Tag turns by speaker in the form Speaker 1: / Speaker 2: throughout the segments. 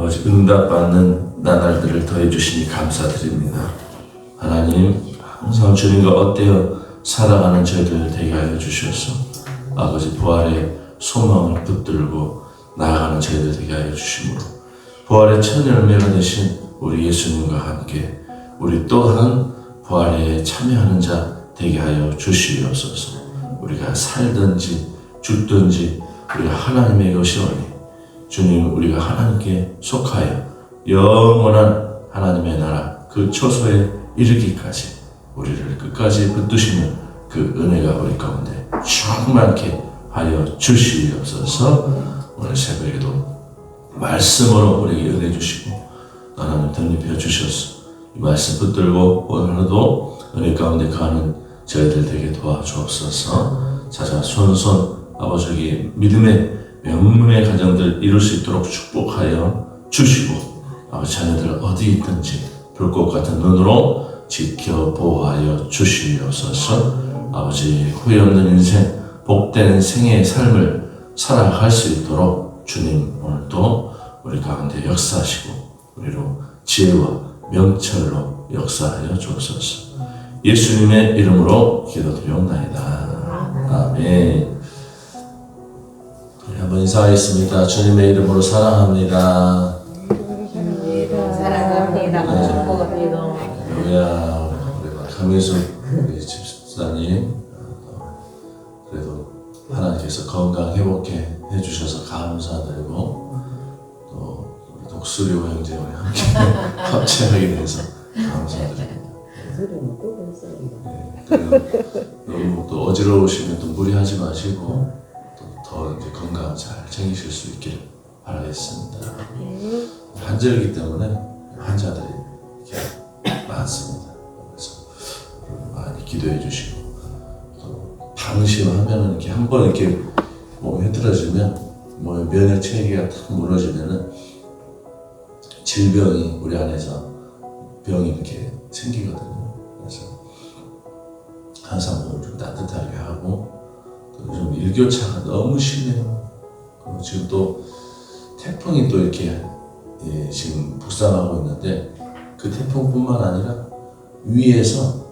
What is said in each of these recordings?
Speaker 1: 아버지 응답받는 나날들을 더해 주시니 감사드립니다. 하나님 항상 주님과 엇되어 살아가는 저희들 되게 하여 주셔서 아버지 부활의 소망을 붙들고 나아가는 저희들 되게 하여 주심으로 부활의 첫 열매가 되신 우리 예수님과 함께 우리 또한 부활에 참여하는 자 되게 하여 주시옵소서. 우리가 살든지 죽든지 우리가 하나님의 것이오니 주님 우리가 하나님께 속하여 영원한 하나님의 나라 그 초소에 이르기까지 우리를 끝까지 붙드시는 그 은혜가 우리 가운데 충만케 하여 주시옵소서. 오늘 새벽에도 말씀으로 우리에게 은혜 주시고 하나님 덧입혀 주셔서 이 말씀 붙들고 오늘 하루도 은혜 가운데 가는 저희들 되게 도와주옵소서. 찾아 손손 아버지에게 믿음의 명문의 가정들 이룰 수 있도록 축복하여 주시고 아버지 자녀들 어디 있든지 불꽃 같은 눈으로 지켜 보호하여 주시옵소서. 아버지 후회 없는 인생 복된 생애의 삶을 살아갈 수 있도록 주님 오늘도 우리 가운데 역사하시고 우리로 지혜와 명철로 역사하여 주옵소서. 예수님의 이름으로 기도드리옵나이다. 아멘. 우리 한번 인사하겠습니다. 주님의 이름으로 사랑합니다.
Speaker 2: 사랑합니다. 축복합니다.
Speaker 1: 할렐루야. 우리 강민수 우리 집사님 그래도 하나님께서 건강 회복해 해주셔서 감사드리고 또 우리 독수리호 형제 우리 함께 합체하게 돼서 감사드립니다. 너무 또 어지러우시면 또 무리하지 마시고 또 더 이제 건강 잘 챙기실 수 있기를 바라겠습니다. 환절기 때문에 환자들이 이렇게 많습니다. 그래서 많이 기도해 주시고 또 방심하면은 이렇게 한번 이렇게 몸이 흐트러지면 몸의 면역 체계가 탁 무너지면은 질병이 우리 안에서 병이 이렇게 생기거든요. 그래서 항상 몸을 좀 따뜻하게 하고 또 요즘 일교차가 너무 심해요. 그리고 지금 또 태풍이 또 이렇게 지금 북상하고 있는데 그 태풍뿐만 아니라 위에서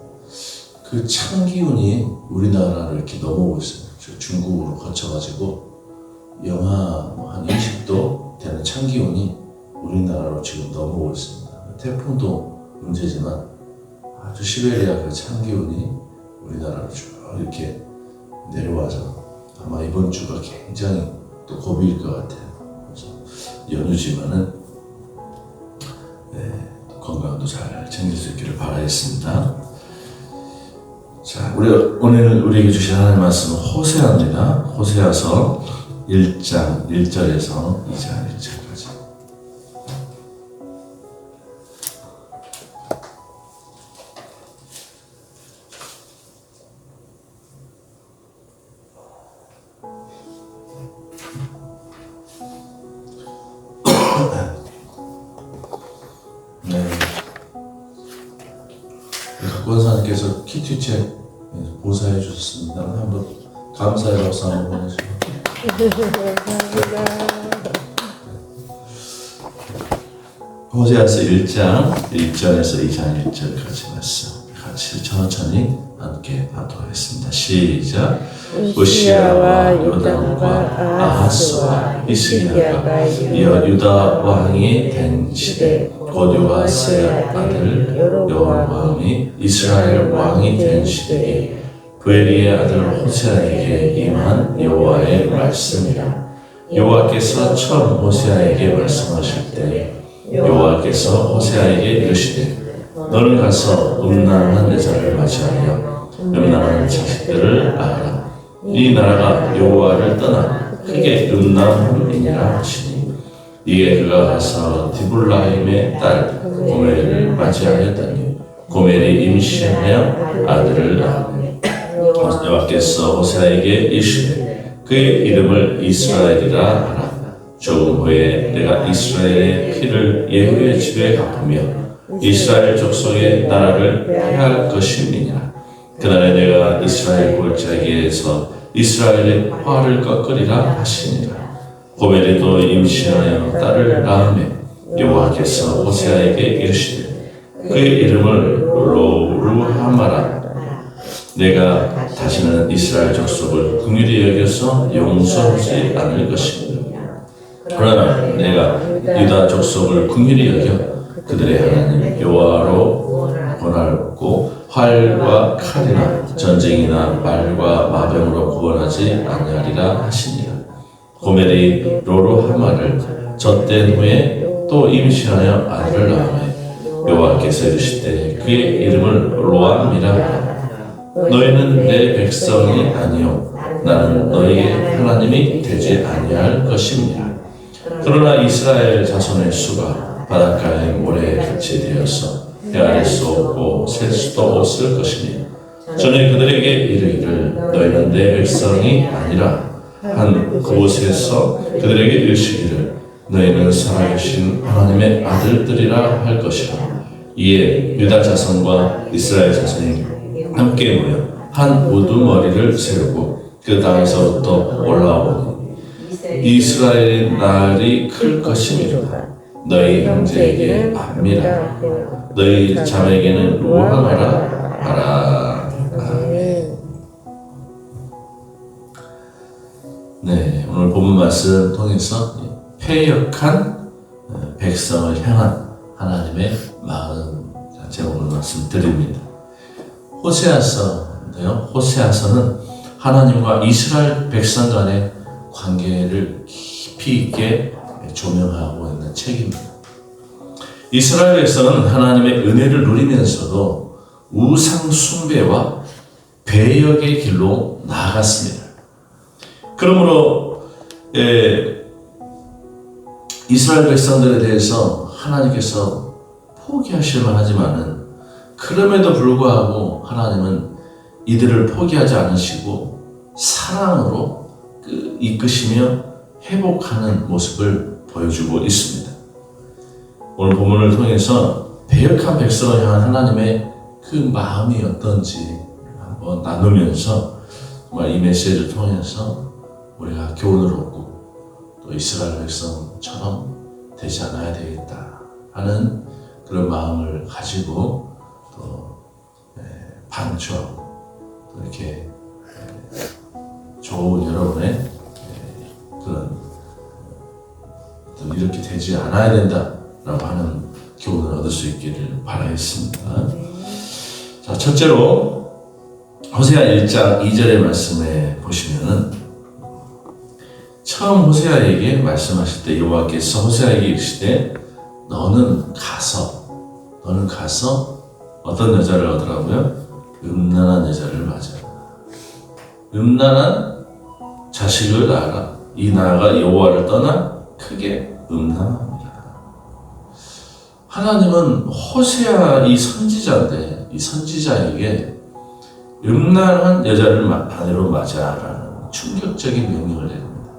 Speaker 1: 그 찬 기운이 우리나라를 이렇게 넘어오고 있어요. 중국으로 거쳐가지고 영하 한 20도 되는 찬 기운이 우리나라로 지금 넘어오고 있습니다. 태풍도 문제지만 아주 시베리아 그 찬 기운이 우리나라로 쭉 이렇게 내려와서 아마 이번 주가 굉장히 또 고비일 것 같아요. 그래서 연휴지만은 건강도 잘 챙길 수 있기를 바라겠습니다. 자, 오늘 우리에게 주신 하나님의 말씀은 호세아입니다. 호세아서 1장 1절에서 2장 1절까지. 박권사님께서 키티책 보사해 주셨습니다. 한번 감사의 박수 한번 보내주세요. 호세아서 1장 1절에서 2장 1절까지 말씀 같이 천천히 함께 하도록 시작. 우시아와 요담과 아하스와 히스기야가 이어 유다 왕이 된 시대 곧 요아스의 아들 여로보암이 이스라엘 왕이 된 시대에 부엘리의 아들 호세아에게 임한 여호와의 말씀이라. 여호와께서 처음 호세아에게 말씀하실 때 여호와께서 호세아에게 이르시되 너는 가서 음란한 여자를 맞이하여 음란한 자식들을 낳아라. 이 나라가 여호와를 떠나 크게 음란함이니라 하시니 이에 그가 가서 디블라임의 딸 고멜을 맞이하였더니 고멜이 임신하여 아들을 낳았네. 여호와께서 호세아에게 이르시되 그의 이름을 이스라엘이라 하라. 조금 후에 내가 이스라엘의 피를 예후의 집에 갚으며 이스라엘 족속의 나라를 폐할 것임이니라. 그날에 내가 이스라엘 골짜기에서 이스라엘의 화를 꺾으리라 하시니라. 고멜이 또 임신하여 딸을 낳으며 여호와께서 호세아에게 이르시되 그의 이름을 로루하마라. 내가 다시는 이스라엘 족속을 긍휼히 여겨서 용서하지 않을 것입니다. 그러나 내가 유다 족속을 긍휼히 여겨 그들의 하나님 여호와로 권하고 활과 칼이나 전쟁이나 말과 마병으로 구원하지 아니하리라 하시니라. 고멜이 로루하마를 젖된 후에 또 임신하여 아들을 낳으며 여호와께서 이르시되 그의 이름을 로암이라. 너희는 내 백성이 아니요 나는 너희의 하나님이 되지 아니할 것입니다. 그러나 이스라엘 자손의 수가 바닷가의 모래에 같이 되어서 헤아릴 수 없고 셀 수도 없을 것이니 전에 그들에게 이르기를 너희는 내 백성이 아니라 한 그곳에서 그들에게 이르시기를 너희는 살아계신 하나님의 아들들이라 할 것이라. 이에 유다 자손과 이스라엘 자손이 함께 모여 한 우두머리를 세우고 그 땅에서부터 올라오니 이스라엘의 날이 클 것이니라. 너희 형제에게 압미라. 너희 자매에게는 루하마라 하라. 네, 오늘 본문 말씀 통해서 패역한 백성을 향한 하나님의 마음 제목을 말씀드립니다. 호세아서인데요. 호세아서는 하나님과 이스라엘 백성 간의 관계를 깊이 있게 조명하고 있는 책입니다. 이스라엘 백성은 하나님의 은혜를 누리면서도 우상 숭배와 배역의 길로 나아갔습니다. 그러므로 이스라엘 백성들에 대해서 하나님께서 포기하실 만하지만은 그럼에도 불구하고 하나님은 이들을 포기하지 않으시고 사랑으로 이끄시며 회복하는 모습을 보여주고 있습니다. 오늘 본문을 통해서 배역한 백성을 향한 하나님의 그 마음이 어떤지 한번 나누면서 정말 이 메시지를 통해서 우리가 교훈을 얻고 또 이스라엘 백성처럼 되지 않아야 되겠다 하는 그런 마음을 가지고 또 반추하고 또 이렇게 좋은 여러분의 그런 이렇게 되지 않아야 된다라고 하는 교훈을 얻을 수 있기를 바라겠습니다. 자, 첫째로 호세아 1장 2절의 말씀에 보시면은 처음 호세아에게 말씀하실 때 여호와께서 호세아에게 이르시되 너는 가서 어떤 여자를 얻으라고요? 음란한 여자를 맞아라. 음란한 자식을 낳아라. 이 나라가 여호와를 떠나 크게 음란합니다. 하나님은 호세아 이 선지자인데 이 선지자에게 음란한 여자를 아내로 맞아라는 충격적인 명령을 내립니다.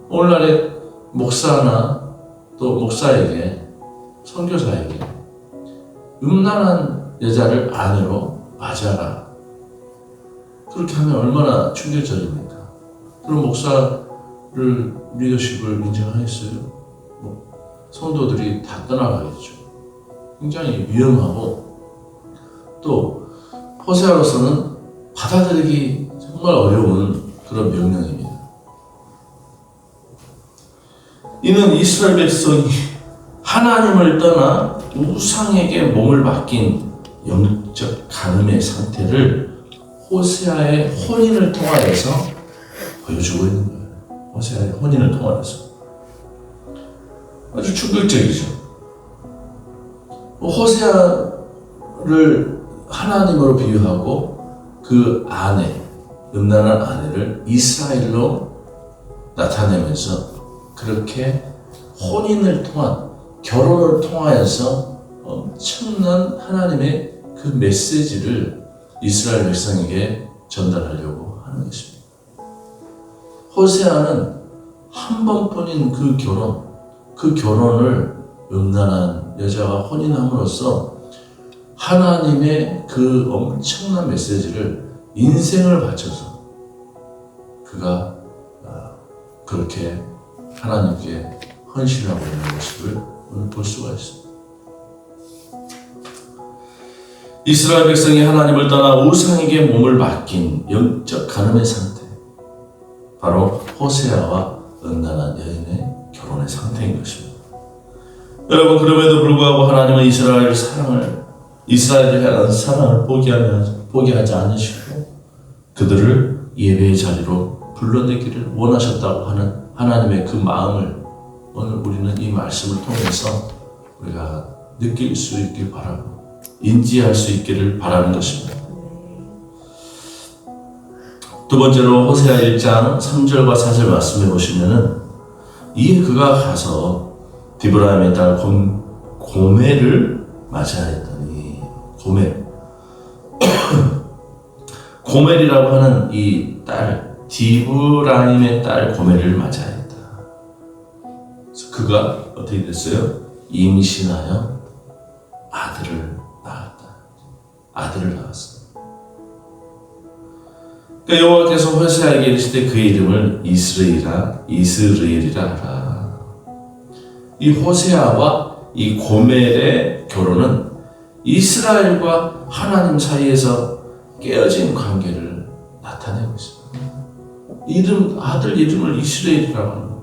Speaker 1: 오늘날의 목사나 또 목사에게 선교사에게 음란한 여자를 아내로 맞아라. 그렇게 하면 얼마나 충격적입니까? 그럼 목사를 리더십을 인정하겠어요? 성도들이 다 떠나가겠죠. 굉장히 위험하고 또 호세아로서는 받아들이기 정말 어려운 그런 명령입니다. 이는 이스라엘 백성이 하나님을 떠나 우상에게 몸을 맡긴 영적 간음의 상태를 호세아의 혼인을 통하여서 보여주고 있는 거예요. 호세아의 혼인을 통하여서 아주 충격적이죠. 호세아를 하나님으로 비유하고 그 아내, 음란한 아내를 이스라엘로 나타내면서 그렇게 혼인을 통한 결혼을 통하여서 엄청난 하나님의 그 메시지를 이스라엘 백성에게 전달하려고 하는 것입니다. 호세아는 한 번뿐인 그 결혼을 음란한 여자와 혼인함으로써 하나님의 그 엄청난 메시지를 인생을 바쳐서 그가 그렇게 하나님께 헌신하고 있는 모습을 오늘 볼 수가 있습니다. 이스라엘 백성이 하나님을 떠나 우상에게 몸을 맡긴 영적 간음의 상태, 바로 호세아와 음란한 여인의 결혼의 상태인 것입니다. 여러분, 그럼에도 불구하고 하나님은 이스라엘을 향한 사랑을 포기하지 않으시고 그들을 예배의 자리로 불러내기를 원하셨다고 하는 하나님의 그 마음을 오늘 우리는 이 말씀을 통해서 우리가 느낄 수 있길 바라고 인지할 수 있기를 바라는 것입니다. 두 번째로 호세아 1장 3절과 4절 말씀해 보시면은 이에 그가 가서 디브라임의 딸 고멜을 맞이하였더니 고멜이라고 하는 이 딸 디브라임의 딸 고멜을 맞이하였다. 그래서 그가 어떻게 됐어요? 임신하여 아들을 낳았어요. 그러니까 여호와께서 호세아에게 이르시되 그의 이름을 이스라엘이라 하라. 이 호세아와 이 고멜의 결혼은 이스라엘과 하나님 사이에서 깨어진 관계를 나타내고 있습니다. 아들 이름을 이스라엘이라고 하는 거예요.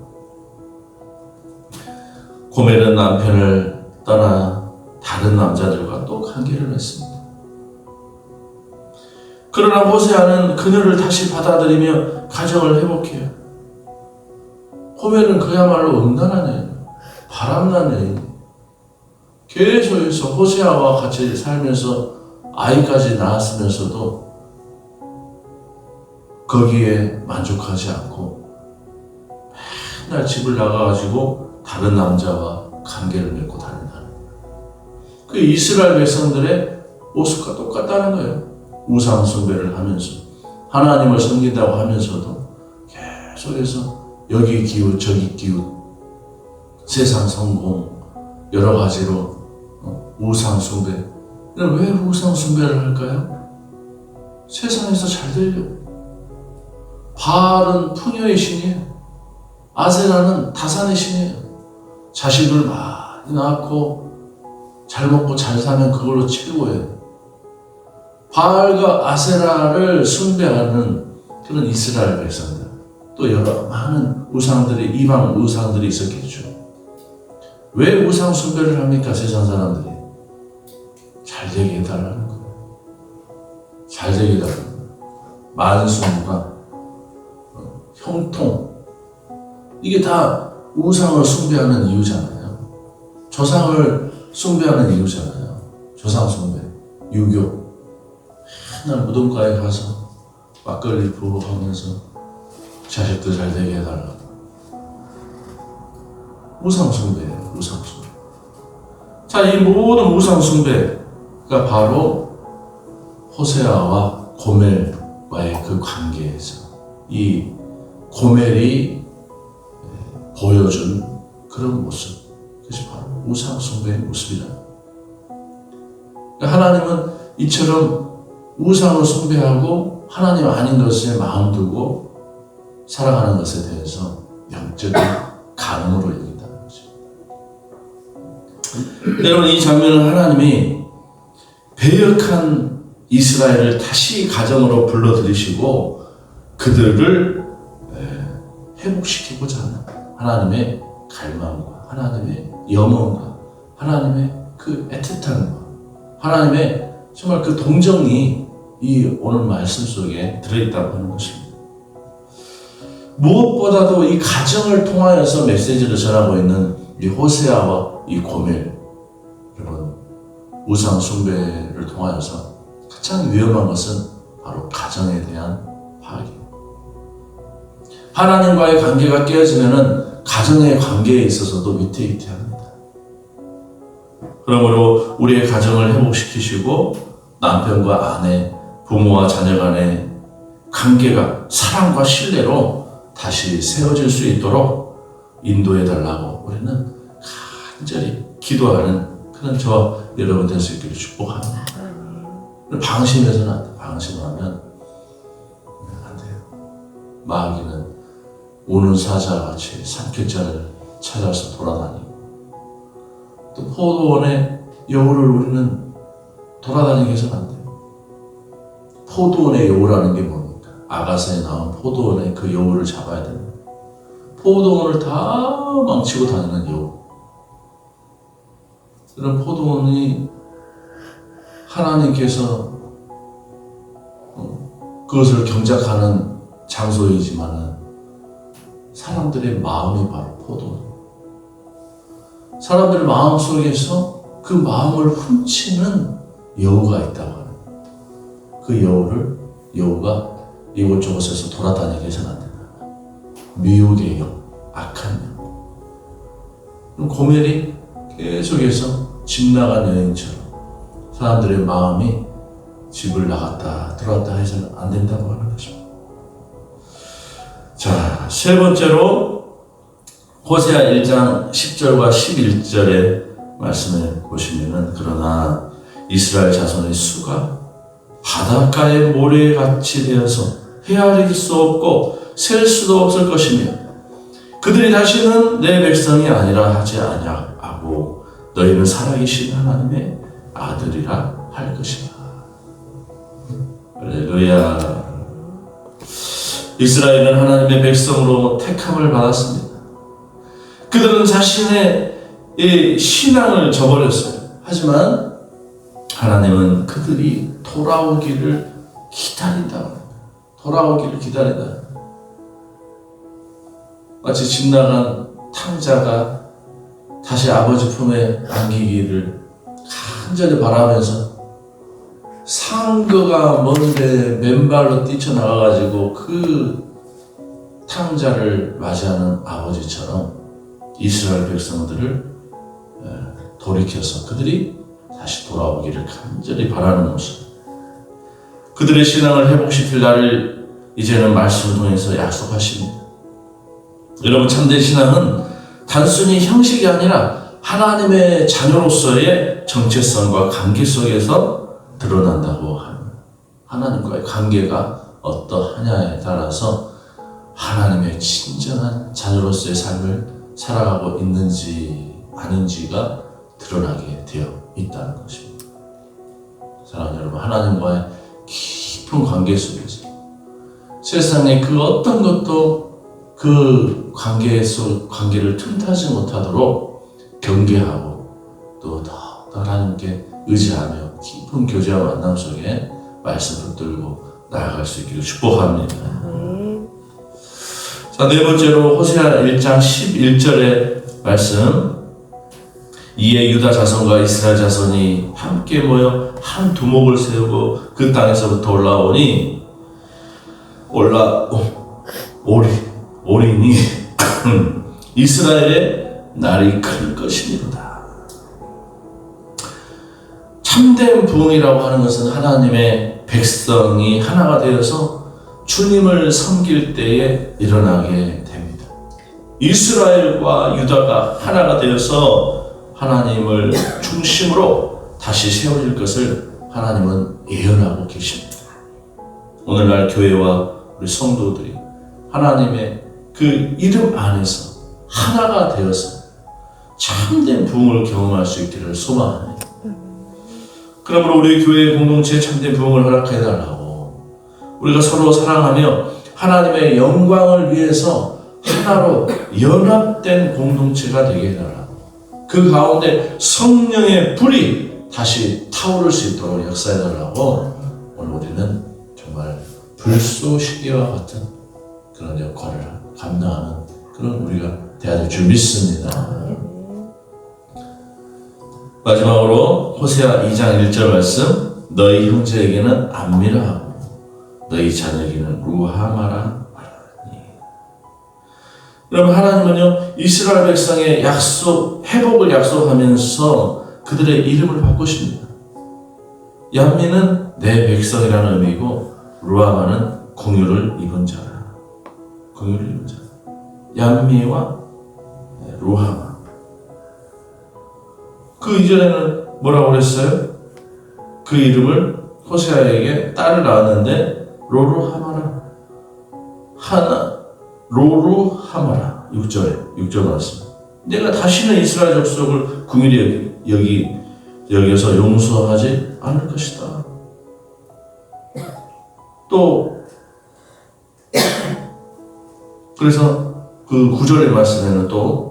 Speaker 1: 고멜은 남편을 떠나 다른 남자들과 또 관계를 했습니다. 그러나 호세아는 그녀를 다시 받아들이며 가정을 회복해요. 고멜은 그야말로 음란한 여인, 바람난 여인. 계속해서 호세아와 같이 살면서 아이까지 낳았으면서도 거기에 만족하지 않고 맨날 집을 나가가지고 다른 남자와 관계를 맺고 다닌다는 거예요. 그 이스라엘 백성들의 모습과 똑같다는 거예요. 우상 숭배를 하면서 하나님을 섬긴다고 하면서도 계속해서 여기 기웃 저기 기웃 세상 성공 여러 가지로 우상 숭배. 왜 우상 숭배를 할까요? 세상에서 잘 되려고. 바알은 풍요의 신이에요. 아세라는 다산의 신이에요. 자식을 많이 낳고 잘 먹고 잘 사면 그걸로 최고예요. 바알과 아세라를 숭배하는 그런 이스라엘 백성들, 또 여러 많은 우상들이, 이방 우상들이 있었겠죠. 왜 우상 숭배를 합니까? 세상 사람들이 잘 되게 해달라는 거예요. 잘 되게 해달라는 거예요. 만수무강, 형통, 이게 다 우상을 숭배하는 이유잖아요. 조상을 숭배하는 이유잖아요. 조상 숭배, 유교. 맨날 무덤가에 가서 막걸리 부고 하면서 자식도 잘 되게 해달라고. 우상 숭배예요. 우상 숭배. 자, 이 모든 우상 숭배가 바로 호세아와 고멜과의 그 관계에서 이 고멜이 보여준 그런 모습, 그것이 바로 우상 숭배의 모습이다. 하나님은 이처럼 우상을 숭배하고 하나님 아닌 것에 마음 두고 살아가는 것에 대해서 영적인 간음으로 여긴다는 거죠. 여러분, 이 장면은 하나님이 배역한 이스라엘을 다시 가정으로 불러들이시고 그들을 회복시키고자 하는 하나님의 갈망과 하나님의 염원과 하나님의 그 애틋함과 하나님의 정말 그 동정이 이 오늘 말씀 속에 들어있다고 하는 것입니다. 무엇보다도 이 가정을 통하여서 메시지를 전하고 있는 이 호세아와 이 고멜, 여러분, 우상 숭배를 통하여서 가장 위험한 것은 바로 가정에 대한 파괴. 하나님과의 관계가 깨어지면은 가정의 관계에 있어서도 위태위태합니다. 그러므로 우리의 가정을 회복시키시고 남편과 아내, 부모와 자녀 간의 관계가 사랑과 신뢰로 다시 세워질 수 있도록 인도해 달라고 우리는 간절히 기도하는 그런 저와 여러분 될 수 있기를 축복합니다. 방심해서는 안 돼. 방심하면 안 돼요. 마귀는 우는 사자같이 삼킬자를 찾아서 돌아다니고, 또 포도원의 여우를 우리는 돌아다니게 해서는 안 돼요. 포도원의 여우라는 게 뭡니까? 아가서에 나온 포도원의 그 여우를 잡아야 됩니다. 포도원을 다 망치고 다니는 여우. 이런 포도원이 하나님께서 그것을 경작하는 장소이지만은 사람들의 마음이 바로 포도원. 사람들의 마음 속에서 그 마음을 훔치는 여우가 있다고 하는 거예요. 그 여우가 이곳저곳에서 돌아다니게 해서는 안 된다. 미혹의 영, 악한 영. 그럼 고멜이 계속해서 집 나간 여인처럼 사람들의 마음이 집을 나갔다 들어왔다 해서는 안 된다고 하는 것입니다. 자, 세 번째로 호세아 1장 10절과 11절의 말씀을 보시면은, 그러나 이스라엘 자손의 수가 바닷가의 모래같이 되어서 헤아릴 수 없고 셀 수도 없을 것이며, 그들이 다시는 내 백성이 아니라 하지 아니하고 너희는 살아계신 하나님의 아들이라 할 것이다. 할렐루야. 이스라엘은 하나님의 백성으로 택함을 받았습니다. 그들은 자신의 이 신앙을 저버렸어요. 하지만 하나님은 그들이 돌아오기를 기다린다고 합니다. 돌아오기를 기다린다. 마치 집 나간 탕자가 다시 아버지 품에 안기기를 간절히 바라면서 상거가 먼데 맨발로 뛰쳐나가가지고 그 탕자를 맞이하는 아버지처럼 이스라엘 백성들을 돌이켜서 그들이 다시 돌아오기를 간절히 바라는 모습. 그들의 신앙을 회복시킬 날을 이제는 말씀을 통해서 약속하십니다. 여러분, 참된 신앙은 단순히 형식이 아니라 하나님의 자녀로서의 정체성과 관계 속에서 드러난다고 합니다. 하나님과의 관계가 어떠하냐에 따라서 하나님의 진정한 자녀로서의 삶을 살아가고 있는지 아닌지가 드러나게 되어 있다는 것입니다. 사랑하는 여러분, 하나님과의 깊은 관계 속에서 세상의 그 어떤 것도 그 관계를 틈타지 못하도록 경계하고 또 더 하나님께 의지하며 깊은 교제와 만남 속에 말씀 붙들고 나아갈 수 있기를 축복합니다. 자, 네 번째로 호세아 1장 11절의 말씀. 이에 유다 자손과 이스라엘 자손이 함께 모여 한 두목을 세우고 그 땅에서부터 오리니 이스라엘의 날이 클 것이니로다. 참된 부흥이라고 하는 것은 하나님의 백성이 하나가 되어서 주님을 섬길 때에 일어나게 됩니다. 이스라엘과 유다가 하나가 되어서 하나님을 중심으로 다시 세워질 것을 하나님은 예언하고 계십니다. 오늘날 교회와 우리 성도들이 하나님의 그 이름 안에서 하나가 되어서 참된 부흥을 경험할 수 있기를 소망합니다. 그러므로 우리 교회의 공동체에 참된 부흥을 허락해달라고, 우리가 서로 사랑하며 하나님의 영광을 위해서 하나로 연합된 공동체가 되게 해달라고, 그 가운데 성령의 불이 다시 타오를 수 있도록 역사해달라고, 오늘 우리는 정말 불쏘시개와 같은 그런 역할을 감당하는 그런 우리가 되어야 될 줄 믿습니다. 마지막으로 호세아 2장 1절 말씀. 너희 형제에게는 암미라 하고 너희 자녀에게는 루하마라 말하니. 여러분, 하나님은요 이스라엘 백성의 회복을 약속하면서 그들의 이름을 바꾸십니다. 얀미는 내 백성이라는 의미고 루하마는 공유를 입은 자라. 얀미와 루하마. 그 이전에는 뭐라고 그랬어요? 그 이름을 호세아에게 딸을 낳았는데 로루하마라. 로루하마라. 6절 말씀. 내가 다시는 이스라엘 족속을 긍휼히 여기서 용서하지 않을 것이다. 또 그래서 그 9절의 말씀에는 또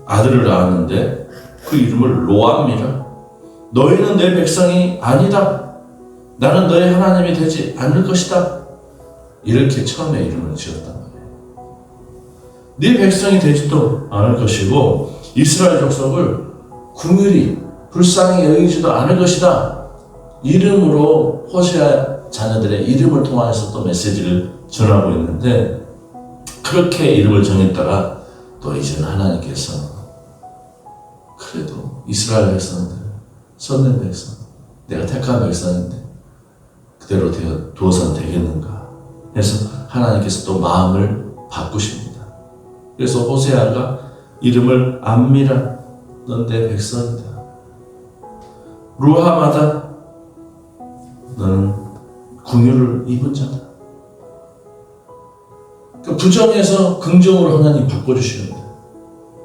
Speaker 1: 아들을 낳았는데 그 이름을 로암이라. 너희는 내 백성이 아니다. 나는 너희 하나님이 되지 않을 것이다. 이렇게 처음에 이름을 지었단 말이에요. 네 백성이 되지도 않을 것이고 이스라엘 족속을 긍휼히 불쌍히 여기지도 않을 것이다. 이름으로 호세아 자녀들의 이름을 통해서 또 메시지를 전하고 있는데, 그렇게 이름을 정했다가 또 이제는 하나님께서 그래도 이스라엘 백성들, 선된 백성, 내가 택한 백성인데 그대로 두어서는 되겠는가 해서 하나님께서 또 마음을 바꾸십니다. 그래서 호세아가 이름을 암미라, 넌 내 백성이다. 루하마다, 너는 긍휼을 입은 자다. 그러니까 부정에서 긍정으로 하나님 바꿔주시는 거예요.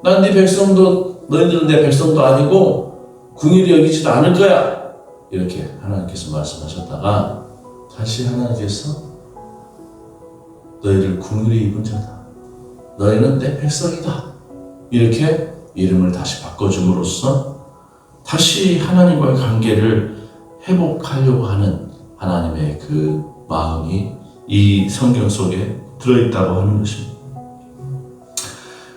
Speaker 1: 난 네 백성도, 너희들은 내 백성도 아니고 긍휼히 여기지도 않을 거야. 이렇게 하나님께서 말씀하셨다가 다시 하나님께서 너희를 긍휼히 입은 자다. 너희는 내 백성이다. 이렇게 이름을 다시 바꿔줌으로써 다시 하나님과의 관계를 회복하려고 하는 하나님의 그 마음이 이 성경 속에 들어있다고 하는 것입니다.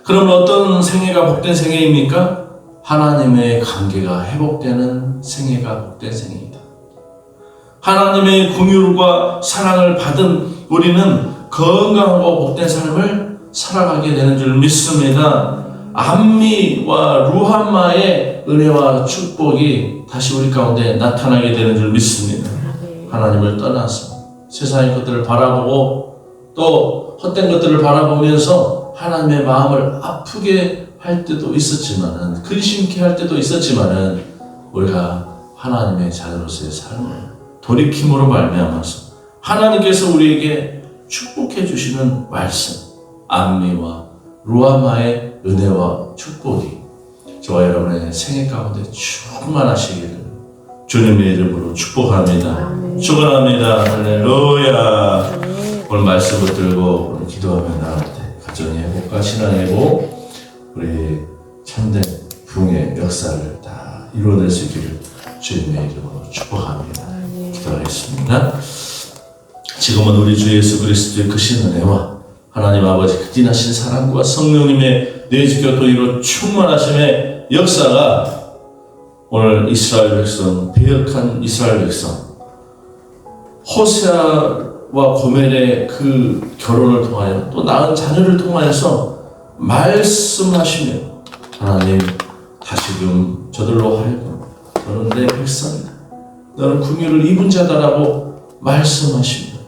Speaker 1: 그럼 어떤 생애가 복된 생애입니까? 하나님의 관계가 회복되는 생애가 복된 생애이다. 하나님의 긍휼과 사랑을 받은 우리는 건강하고 복된 삶을 살아가게 되는 줄 믿습니다. 암미와 루함마의 은혜와 축복이 다시 우리 가운데 나타나게 되는 줄 믿습니다. 하나님을 떠나서 세상의 것들을 바라보고 또 헛된 것들을 바라보면서 하나님의 마음을 아프게 할 때도 있었지만은, 근심케 할 때도 있었지만은, 우리가 하나님의 자녀로서의 삶을 돌이킴으로 말미암아서 하나님께서 우리에게 축복해 주시는 말씀, 암미와 루아마의 은혜와 축복이 저와 여러분의 생애 가운데 충만하시기를 주님의 이름으로 축복합니다. 축원합니다. 할렐루야. 오늘 말씀을 들고 오늘 기도하며 나갈 때 가정의 회복과 신앙의 회복, 우리 참된 부흥의 역사를 다 이루어낼 수 있기를 주님의 이름으로 축복합니다. 기도하겠습니다. 지금은 우리 주 예수 그리스도의 크신 은혜와 하나님 아버지 그 진하신 사랑과 성령님의 내지교 도의로 충만하심의 역사가 오늘 이스라엘 백성, 배역한 이스라엘 백성, 호세아와 고멜의 그 결혼을 통하여 또 낳은 자녀를 통하여서 말씀하시며, 하나님 다시금 저들로 하여금 너는 내 백성이다, 너는 긍휼을 입은 자다라고 말씀하시며,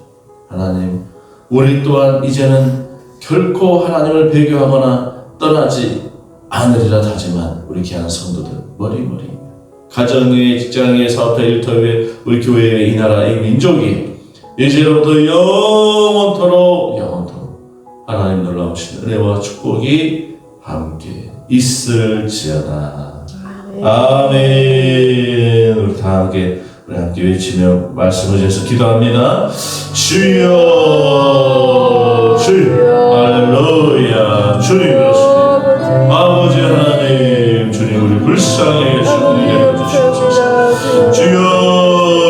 Speaker 1: 하나님 우리 또한 이제는 결코 하나님을 배교하거나 떠나지 않으리라 하지만 우리 귀한 성도들 머리머리 가정의, 직장의, 사업의, 일터의, 우리 교회의, 이 나라, 이 민족이 이제로부터 영원토록 하나님 놀라우신 은혜와 축복이 함께 있을지어다. 아멘. 우리 다 함께 외치며 말씀을 해서 기도합니다. 주여, 주여, 할렐루야. 주님 그렇습니다. 아버지 하나님, 주님 우리 불쌍히 주님 주시옵소서. 주여,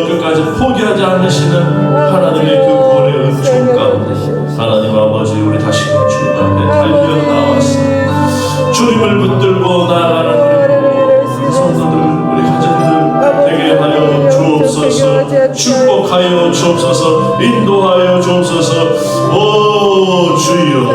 Speaker 1: 끝까지 포기하지 않으시는 하나님의 그 구원의 은총 가운데 하나님 아버지 우리 다시금 주님 앞에 달려 나와서 주님을 붙들고 나아가는 우리 성도들, 우리 가정들 되게 하여 주옵소서. 축복하여 주옵소서. 인도하여 주옵소서. 오 주여,